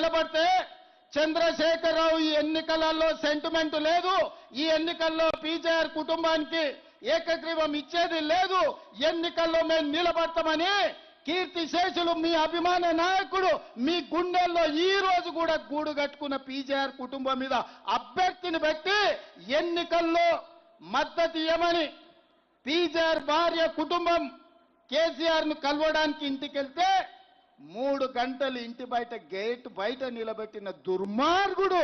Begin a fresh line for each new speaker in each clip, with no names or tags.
నిలబడితే చంద్రశేఖరరావు ఈ ఎన్నికలలో సెంటిమెంట్ లేదు, ఈ ఎన్నికల్లో పీజేఆర్ కుటుంబానికి ఏకగ్రీవం ఇచ్చేది లేదు, ఎన్నికల్లో మేము నిలబడతామని కీర్తిశేషులు మీ అభిమాన నాయకుడు మీ గుండెల్లో ఈ రోజు కూడా గూడు కట్టుకున్న పీజేఆర్ కుటుంబం మీద అభ్యర్థిని పెట్టి ఎన్నికల్లో మద్దతు ఇవ్వమని పీజేఆర్ భార్య కుటుంబం కేసీఆర్ ను కలవడానికి ఇంటికెళ్తే 3 గంటలు ఇంటి బయట గేట్ బయట నిలబెట్టిన దుర్మార్గుడు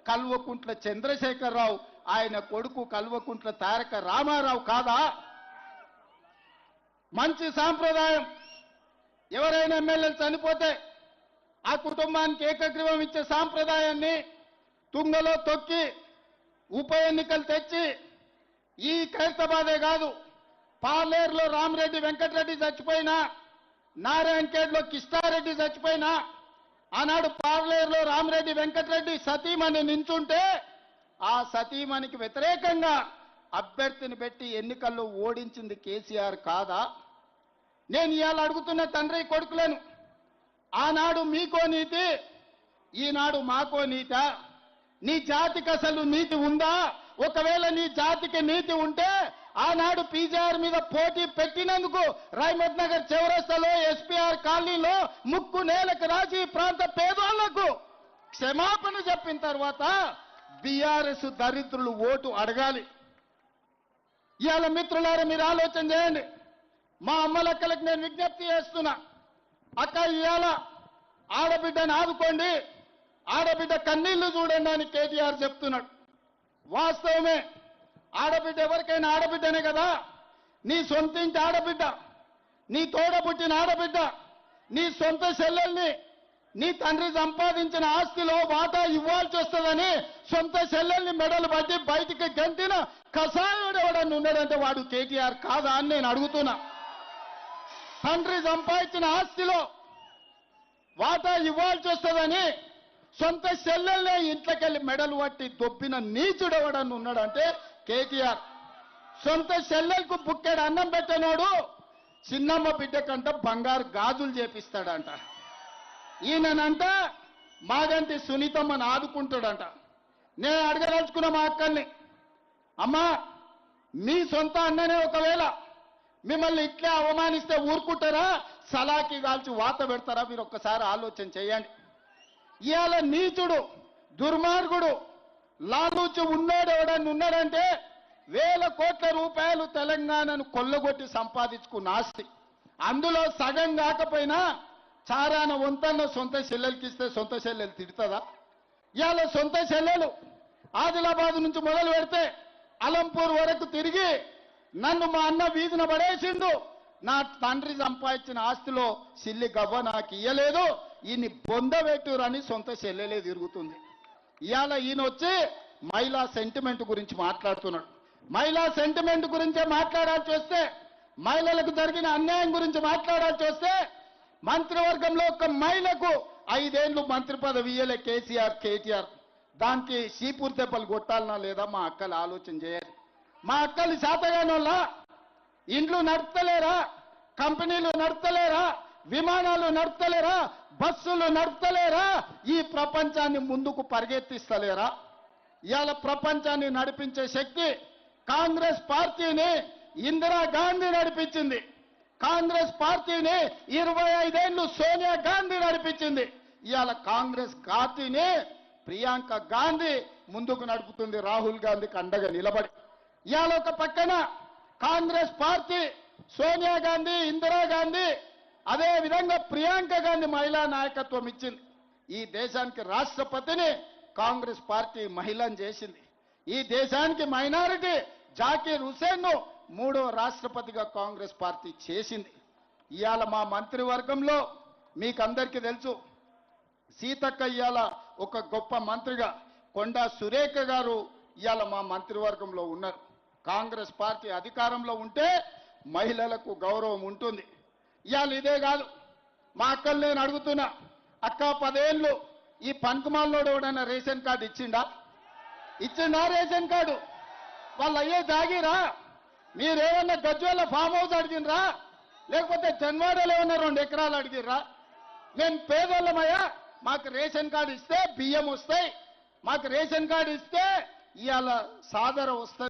కల్వకుంట్ల చంద్రశేఖరరావు, ఆయన కొడుకు కల్వకుంట్ల తారక రామారావు కాదా? మంచి సాంప్రదాయం. ఎవరైనా ఎమ్మెల్యేలు చనిపోతే ఆ కుటుంబానికి ఏకగ్రీవం ఇచ్చే సాంప్రదాయాన్ని తుంగలో తొక్కి ఉప ఎన్నికలు తెచ్చి ఈ ఖైరతాబాదే కాదు, పార్లేరులో రామరెడ్డి వెంకటరెడ్డి చచ్చిపోయినా, నారాయణఖేడ్లో కిష్టారెడ్డి చచ్చిపోయినా, ఆనాడు పార్లేరులో రామరెడ్డి వెంకటరెడ్డి సతీమణి నించుంటే ఆ సతీమణికి వ్యతిరేకంగా అభ్యర్థిని పెట్టి ఎన్నికల్లో ఓడించింది కేసీఆర్ కాదా? నేను ఇవాళ అడుగుతున్న తండ్రి కొడుకులను, ఆనాడు మీకో నీతి, ఈనాడు మాకో నీత? నీ జాతికి అసలు నీతి ఉందా? ఒకవేళ నీ జాతికి నీతి ఉంటే ఆనాడు పీజేఆర్ మీద పోటీ పెట్టినందుకు రైమత్ నగర్ చౌరస్తాలో ఎస్పీఆర్ కాలనీలో ముక్కు నేలకు రాసి ప్రాంత పేదోళ్లకు క్షమాపణ చెప్పిన తర్వాత బీఆర్ఎస్ దరిద్రులు ఓటు అడగాలి. ఇవాళ మిత్రులారా మీరు ఆలోచన చేయండి. మా అమ్మలక్కలకు నేను విజ్ఞప్తి చేస్తున్నా, అక్క ఇవాళ ఆడబిడ్డను ఆదుకోండి, ఆడబిడ్డ కన్నీళ్లు చూడండి అని కేటీఆర్ చెప్తున్నాడు. వాస్తవమే, ఆడబిడ్డ ఎవరికైనా ఆడబిడ్డనే కదా. నీ సొంత ఇంటి ఆడబిడ్డ, నీ తోడ పుట్టిన ఆడబిడ్డ, నీ సొంత చెల్లెల్ని నీ తండ్రి సంపాదించిన ఆస్తిలో వాటా ఇవ్వాల్సి వస్తుందని సొంత చెల్లెల్ని మెడలు పట్టి బయటికి గంటిన కసాయుడు ఎవడన్నా ఉన్నాడంటే వాడు కేటీఆర్ కాదా అని నేను అడుగుతున్నా. తండ్రి సంపాదించిన ఆస్తిలో వాటా ఇవ్వాల్సి వస్తుందని సొంత చెల్లెల్నే ఇంట్లోకెళ్ళి మెడలు పట్టి దొబ్బిన నీచుడు ఎవడన్నా ఉన్నాడంటే కేటీఆర్. సొంత చెల్లెలకు బుక్కెడు అన్నం పెట్టనోడు చిన్నమ్మ బిడ్డ కంట బంగారు గాజులు చేపిస్తాడంట. ఈయనంట మాగంటి సునీతమ్మని ఆదుకుంటాడంట. నేను అడగదలుచుకున్న మా అక్కల్ని, అమ్మా మీ సొంత అన్ననే ఒకవేళ మిమ్మల్ని ఇట్లే అవమానిస్తే ఊరుకుంటారా, సలాకి కాల్చి వాత పెడతారా? మీరు ఒక్కసారి ఆలోచన చేయండి. ఇవాళ నీచుడు దుర్మార్గుడు లాలూచి ఉన్నాడు ఎవడన్నా ఉన్నాడంటే వేల కోట్ల రూపాయలు తెలంగాణను కొల్లగొట్టి సంపాదించుకున్న ఆస్తి, అందులో సగం కాకపోయినా చారాన వంతన్న సొంత చెల్లెలకి ఇస్తే సొంత చెల్లెలు తిడుతుందా? ఇవాళ సొంత చెల్లెలు ఆదిలాబాద్ నుంచి మొదలు పెడితే అలంపూర్ వరకు తిరిగి నన్ను మా అన్న వీధిన పడేసిండు, నా తండ్రి సంపాదించిన ఆస్తిలో సిల్లి గవ్వ నాకు ఇయ్యలేదు, ఈయన్ని బొందబెట్టురని సొంత చెల్లెలే తిరుగుతుంది. ఇవాళ ఈయన వచ్చి మహిళా సెంటిమెంట్ గురించి మాట్లాడుతున్నాడు. మహిళా సెంటిమెంట్ గురించే మాట్లాడాల్సి వస్తే, మహిళలకు జరిగిన అన్యాయం గురించి మాట్లాడాల్సి వస్తే, మంత్రివర్గంలో ఒక మహిళకు 5 ఏళ్లు మంత్రి పదవి ఇయ్యలే కేటీఆర్. దానికి సీపూర్ దెబ్బలు కొట్టాలనా లేదా మా అక్కలు ఆలోచన చేయాలి. మా అక్కలు శాతగానోళ్ళ ఇండ్లు నడుపుతలేరా, కంపెనీలు నడుపుతలేరా, విమానాలు నడుపుతలేరా, బస్సులు నడుపుతలేరా, ఈ ప్రపంచాన్ని ముందుకు పరిగెత్తిస్తలేరా? ఇవాళ ప్రపంచాన్ని నడిపించే శక్తి కాంగ్రెస్ పార్టీని ఇందిరాగాంధీ నడిపించింది. కాంగ్రెస్ పార్టీని 25 ఏళ్లు సోనియా గాంధీ నడిపించింది. ఇవాళ కాంగ్రెస్ పార్టీని ప్రియాంక గాంధీ ముందుకు నడుపుతుంది, రాహుల్ గాంధీకి అండగా నిలబడి. ఇవాళ ఒక పక్కన కాంగ్రెస్ పార్టీ సోనియా గాంధీ, ఇందిరాగాంధీ, అదే విధంగా ప్రియాంక గాంధీ మహిళా నాయకత్వం ఇచ్చింది. ఈ దేశానికి రాష్ట్రపతిని కాంగ్రెస్ పార్టీ మహిళను చేసింది. ఈ దేశానికి మైనారిటీ జాకీర్ హుసేన్ ను 3వ రాష్ట్రపతిగా కాంగ్రెస్ పార్టీ చేసింది. ఇవాళ మా మంత్రివర్గంలో మీకందరికీ తెలుసు, సీతక్క ఇవాళ ఒక గొప్ప మంత్రిగా, కొండా సురేఖ గారు ఇవాళ మా మంత్రివర్గంలో ఉన్నారు. కాంగ్రెస్ పార్టీ అధికారంలో ఉంటే మహిళలకు గౌరవం ఉంటుంది. ఇవాళ ఇదే కాదు, మా అక్కలు నేను అడుగుతున్నా, అక్క 10 ఏళ్ళు ఈ పనికిమాలినోడు ఎవడైనా రేషన్ కార్డు ఇచ్చిండా రేషన్ కార్డు? వాళ్ళు అయ్యే జాగిరా? మీరేమన్నా గజ్వేల ఫామ్ హౌస్ అడిగినరా, లేకపోతే జన్వాడలో ఏమన్నా 2 ఎకరాలు అడిగిర్రా? మేము పేదోళ్ళమయ్యా, మాకు రేషన్ కార్డు ఇస్తే బియ్యం వస్తాయి, మాకు రేషన్ కార్డు ఇస్తే ఇవాళ సాదర వస్తుంది.